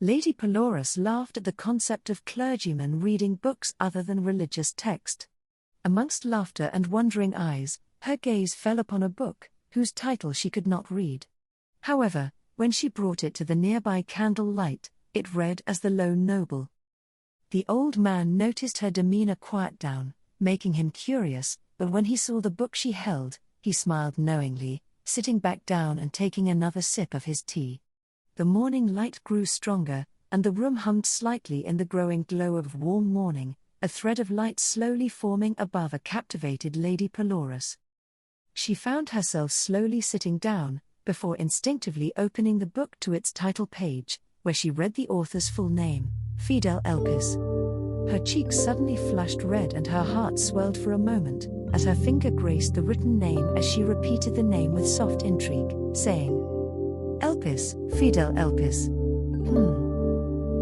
Lady Pelorus laughed at the concept of clergymen reading books other than religious text. Amongst laughter and wondering eyes, her gaze fell upon a book, whose title she could not read. However, when she brought it to the nearby candle light, it read as The Lone Noble. The old man noticed her demeanor quiet down, making him curious, but when he saw the book she held, he smiled knowingly, sitting back down and taking another sip of his tea. The morning light grew stronger, and the room hummed slightly in the growing glow of warm morning, a thread of light slowly forming above a captivated Lady Pelorus. She found herself slowly sitting down, before instinctively opening the book to its title page, where she read the author's full name, Fidel Elpis. Her cheeks suddenly flushed red and her heart swelled for a moment, as her finger graced the written name as she repeated the name with soft intrigue, saying, Elpis, Fidel Elpis.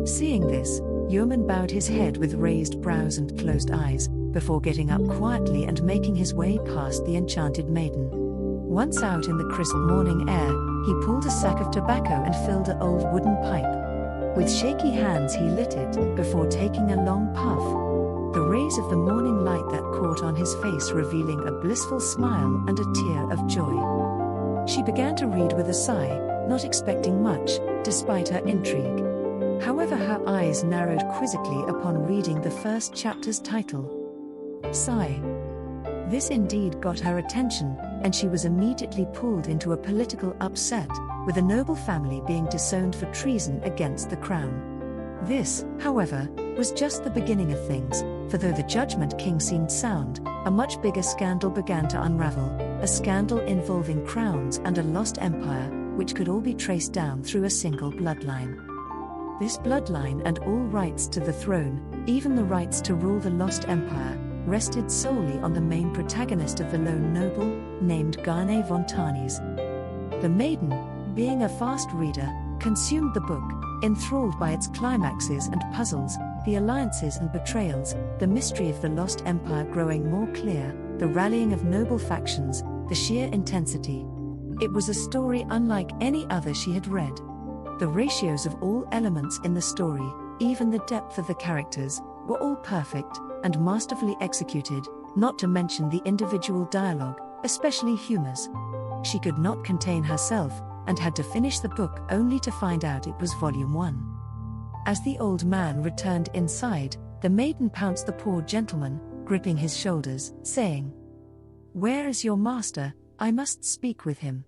Seeing this, Yeoman bowed his head with raised brows and closed eyes, before getting up quietly and making his way past the enchanted maiden. Once out in the crisp morning air, he pulled a sack of tobacco and filled an old wooden pipe. With shaky hands he lit it, before taking a long puff. The rays of the morning light that caught on his face revealing a blissful smile and a tear of joy. She began to read with a sigh, not expecting much, despite her intrigue. However, her eyes narrowed quizzically upon reading the first chapter's title. Sigh. This indeed got her attention, and she was immediately pulled into a political upset, with a noble family being disowned for treason against the crown. This, however, was just the beginning of things, for though the Judgment King seemed sound, a much bigger scandal began to unravel, a scandal involving crowns and a lost empire, which could all be traced down through a single bloodline. This bloodline and all rights to the throne, even the rights to rule the lost empire, rested solely on the main protagonist of The Lone Noble, named Gane von Tarnes. The maiden, being a fast reader, consumed the book, enthralled by its climaxes and puzzles, the alliances and betrayals, the mystery of the lost empire growing more clear, the rallying of noble factions, the sheer intensity. It was a story unlike any other she had read. The ratios of all elements in the story, even the depth of the characters, were all perfect and masterfully executed, not to mention the individual dialogue, especially humors. She could not contain herself, and had to finish the book only to find out it was volume 1. As the old man returned inside, the maiden pounced the poor gentleman, gripping his shoulders, saying, "Where is your master? I must speak with him."